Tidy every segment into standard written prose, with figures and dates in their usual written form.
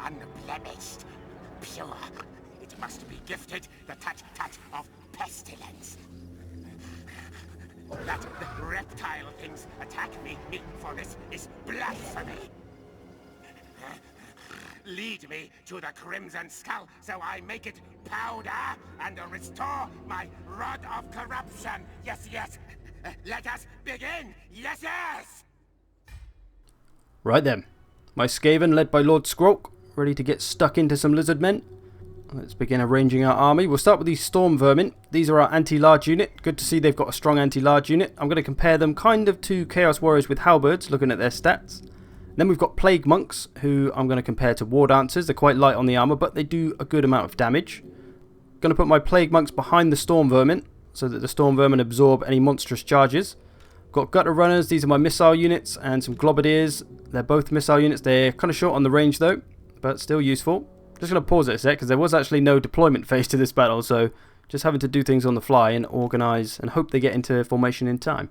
unblemished, pure. It must be gifted the touch of pestilence. That the reptile things attack me for this is blasphemy. Lead me to the Crimson Skull so I make it powder and restore my rod of corruption. Yes, yes. Let us begin. Yes, yes. Right then. My SKAVEN, led by Lord Skrolk, ready to get stuck into some lizard men. Let's begin arranging our army. We'll start with these storm vermin. These are our anti-large unit. Good to see they've got a strong anti-large unit. I'm going to compare them kind of to Chaos Warriors with halberds, looking at their stats. Then we've got Plague Monks, who I'm going to compare to War Dancers. They're quite light on the armour, but they do a good amount of damage. Going to put my Plague Monks behind the Storm Vermin, so that the Storm Vermin absorb any monstrous charges. Got Gutter Runners. These are my missile units, and some Globadiers. They're both missile units. They're kind of short on the range, though, but still useful. Just going to pause it a sec, because there was actually no deployment phase to this battle, so just having to do things on the fly and organise and hope they get into formation in time.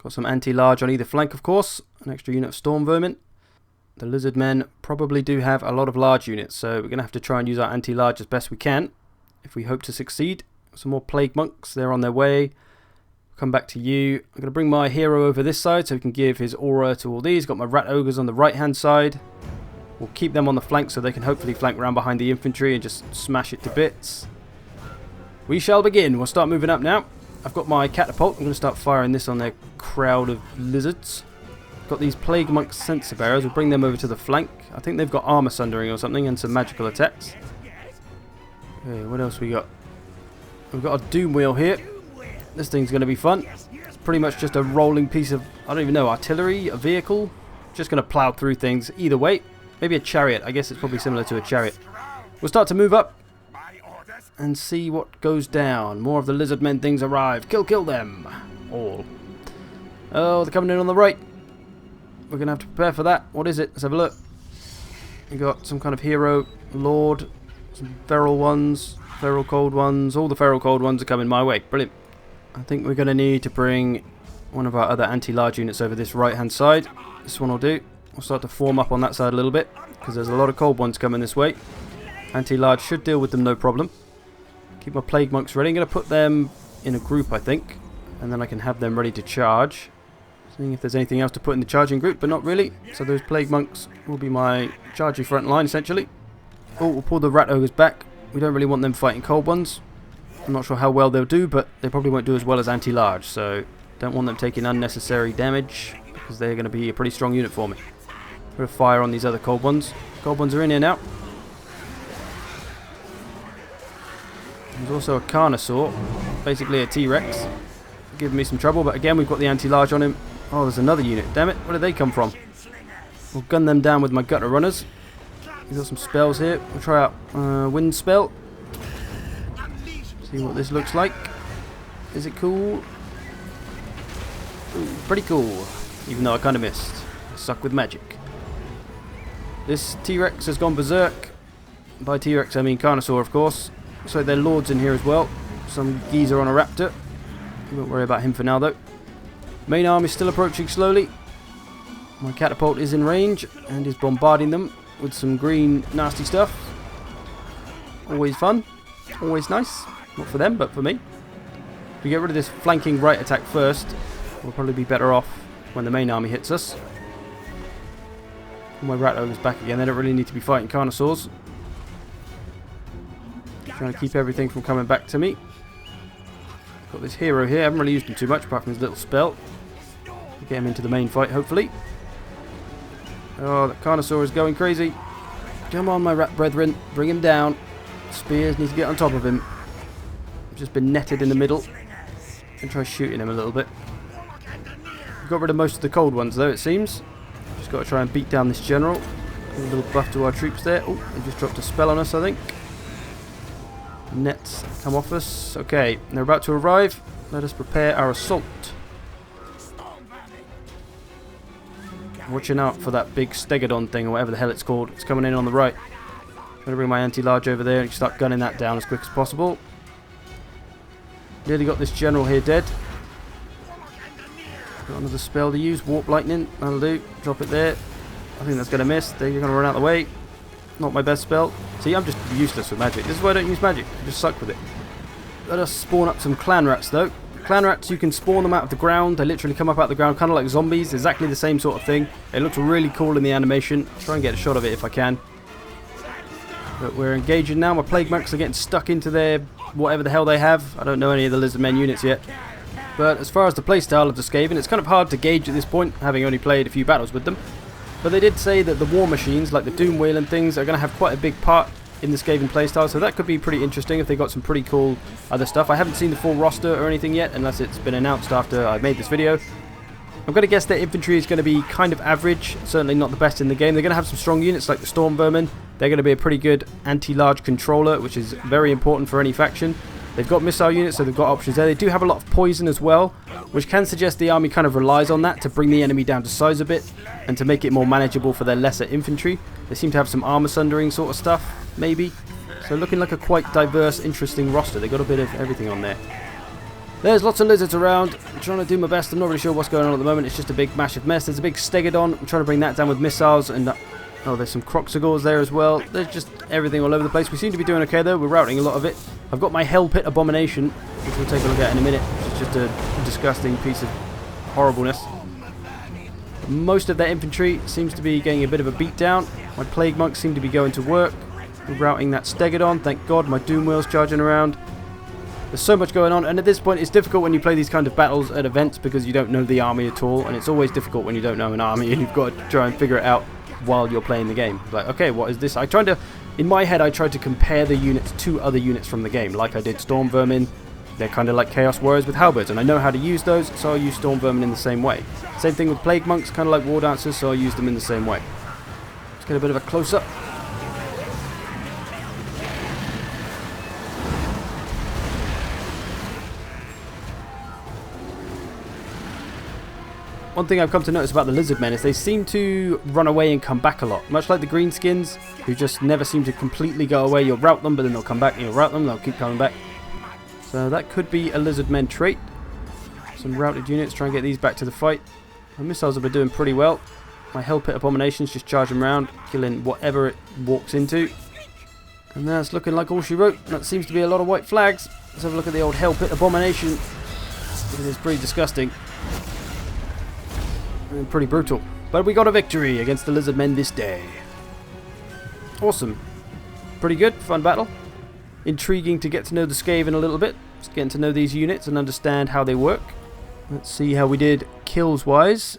Got some anti-large on either flank, of course. An extra unit of Storm Vermin. The Lizard Men probably do have a lot of large units, so we're going to have to try and use our anti-large as best we can if we hope to succeed. Some more Plague Monks, they're on their way. Come back to you. I'm going to bring my hero over this side so he can give his aura to all these. Got my Rat Ogres on the right-hand side. We'll keep them on the flank so they can hopefully flank around behind the infantry and just smash it to bits. We shall begin. We'll start moving up now. I've got my catapult. I'm going to start firing this on their crowd of lizards. Got these Plague Monk sensor bearers. We'll bring them over to the flank. I think they've got armor sundering or something and some magical attacks. Okay, what else we got? We've got a Doom Wheel here. This thing's going to be fun. It's pretty much just a rolling piece of, I don't even know, artillery, a vehicle. Just going to plow through things either way. Maybe a chariot. I guess it's probably similar to a chariot. We'll start to move up and see what goes down. More of the lizard men things arrive. Kill them all. Oh, they're coming in on the right. We're going to have to prepare for that. What is it? Let's have a look. We got some kind of hero, lord, some feral ones, feral cold ones. All the feral cold ones are coming my way. Brilliant. I think we're going to need to bring one of our other anti-large units over this right-hand side. This one will do. We'll start to form up on that side a little bit because there's a lot of cold ones coming this way. Anti-large should deal with them no problem. Keep my Plague Monks ready. I'm going to put them in a group, I think, and then I can have them ready to charge. Seeing if there's anything else to put in the charging group, but not really. So those Plague Monks will be my charging front line, essentially. Oh, we'll pull the Rat Ogres back. We don't really want them fighting cold ones. I'm not sure how well they'll do, but they probably won't do as well as anti-large, so don't want them taking unnecessary damage because they're going to be a pretty strong unit for me. Put a fire on these other cold ones. Cold ones are in here now. There's also a Carnosaur, basically a T-Rex, giving me some trouble, but again we've got the anti-large on him. Oh, there's another unit, damn it, where did they come from? We'll gun them down with my Gutter Runners. We've got some spells here. We'll try out Wind Spell. See what this looks like. Is it cool? Ooh, pretty cool, even though I kind of missed. I suck with magic. This T-Rex has gone berserk. By T-Rex I mean Carnosaur, of course. Looks like there are lords in here as well. Some geezer on a raptor. Don't worry about him for now though. Main arm is still approaching slowly. My catapult is in range and is bombarding them with some green nasty stuff. Always fun. Always nice. Not for them, but for me. If we get rid of this flanking right attack first, we'll probably be better off when the main army hits us. My Rat Ogres back again. They don't really need to be fighting Carnosaurs. Trying to keep everything from coming back to me. Got this hero here. I haven't really used him too much apart from his little spell. Get him into the main fight, hopefully. Oh, that Carnosaur is going crazy. Come on, my rat brethren. Bring him down. Spears need to get on top of him. I've just been netted in the middle. And try shooting him a little bit. Got rid of most of the cold ones, though, it seems. Just got to try and beat down this general. A little buff to our troops there. Oh, they just dropped a spell on us, I think. Nets come off us. Okay, they're about to arrive. Let us prepare our assault. Watching out for that big Stegodon thing, or whatever the hell it's called. It's coming in on the right. I'm going to bring my anti-large over there and start gunning that down as quick as possible. Nearly got this general here dead. Got another spell to use. Warp Lightning. That'll do. Drop it there. I think that's going to miss. They're going to run out of the way. Not my best spell. See, I'm just useless with magic. This is why I don't use magic. I just suck with it. Let us spawn up some clan rats though. Clan rats, you can spawn them out of the ground. They literally come up out of the ground, kind of like zombies. Exactly the same sort of thing. It looks really cool in the animation. Try and get a shot of it if I can. But we're engaging now. My plague monks are getting stuck into their whatever the hell they have. I don't know any of the lizardmen units yet. But as far as the playstyle of the SKAVEN, it's kind of hard to gauge at this point, having only played a few battles with them. But they did say that the war machines, like the Doom Wheel and things, are going to have quite a big part in the SKAVEN playstyle, so that could be pretty interesting if they got some pretty cool other stuff. I haven't seen the full roster or anything yet, unless it's been announced after I made this video. I'm going to guess their infantry is going to be kind of average, certainly not the best in the game. They're going to have some strong units like the Storm Vermin. They're going to be a pretty good anti-large controller, which is very important for any faction. They've got missile units, so they've got options there. They do have a lot of poison as well, which can suggest the army kind of relies on that to bring the enemy down to size a bit and to make it more manageable for their lesser infantry. They seem to have some armor sundering sort of stuff, maybe. So looking like a quite diverse, interesting roster. They've got a bit of everything on there. There's lots of lizards around. I'm trying to do my best. I'm not really sure what's going on at the moment. It's just a big massive mess. There's a big Stegodon. I'm trying to bring that down with missiles. And oh, there's some Croxagores there as well. There's just everything all over the place. We seem to be doing okay though. We're routing a lot of it. I've got my Hell Pit Abomination, which we'll take a look at in a minute. It's just a disgusting piece of horribleness. Most of their infantry seems to be getting a bit of a beat down. My Plague Monks seem to be going to work. We're routing that Stegodon. Thank God. My Doom Wheel's charging around. There's so much going on, and at this point it's difficult when you play these kind of battles at events because you don't know the army at all, and it's always difficult when you don't know an army and you've got to try and figure it out while you're playing the game. Like, okay, what is this? In my head I tried to compare the units to other units from the game, like I did Storm Vermin. They're kind of like Chaos Warriors with halberds, and I know how to use those, so I use Storm Vermin in the same way. Same thing with Plague Monks, kind of like War Dancers, so I use them in the same way. Let's get a bit of a close-up. One thing I've come to notice about the Lizardmen is they seem to run away and come back a lot. Much like the Greenskins, who just never seem to completely go away. You'll rout them, but then they'll come back, and you'll rout them, they'll keep coming back. So that could be a Lizardmen trait. Some routed units, try and get these back to the fight. My missiles have been doing pretty well. My Hell Pit Abominations just charging around, killing whatever it walks into. And that's looking like all she wrote. That seems to be a lot of white flags. Let's have a look at the old Hell Pit Abomination. It is pretty disgusting. And pretty brutal. But we got a victory against the Lizardmen this day. Awesome. Pretty good. Fun battle. Intriguing to get to know the SKAVEN a little bit. Just getting to know these units and understand how they work. Let's see how we did kills wise.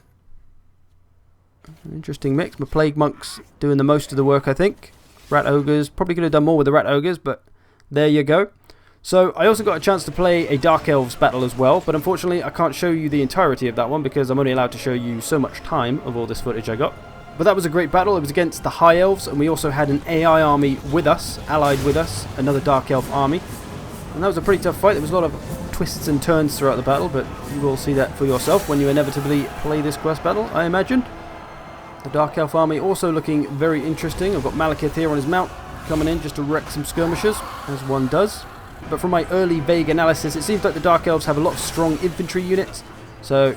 Interesting mix. My Plague Monks doing the most of the work, I think. Rat Ogres. Probably could have done more with the Rat Ogres, but there you go. So I also got a chance to play a Dark Elves battle as well, but unfortunately I can't show you the entirety of that one because I'm only allowed to show you so much time of all this footage I got. But that was a great battle. It was against the High Elves, and we also had an AI army with us, allied with us, another Dark Elf army. And that was a pretty tough fight. There was a lot of twists and turns throughout the battle, but you will see that for yourself when you inevitably play this quest battle, I imagine. The Dark Elf army also looking very interesting. I've got Malekith here on his mount, coming in just to wreck some skirmishers, as one does. But from my early vague analysis, it seems like the Dark Elves have a lot of strong infantry units. So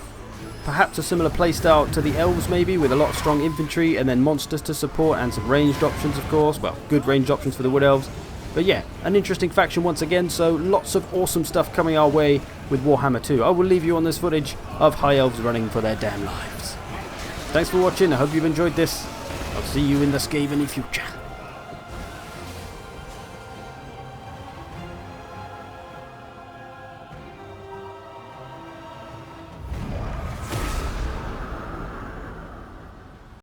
perhaps a similar playstyle to the Elves maybe, with a lot of strong infantry and then monsters to support and some ranged options, of course. Well, good ranged options for the Wood Elves. But yeah, an interesting faction once again, so lots of awesome stuff coming our way with Warhammer 2. I will leave you on this footage of High Elves running for their damn lives. Thanks for watching. I hope you've enjoyed this. I'll see you in the SKAVEN future.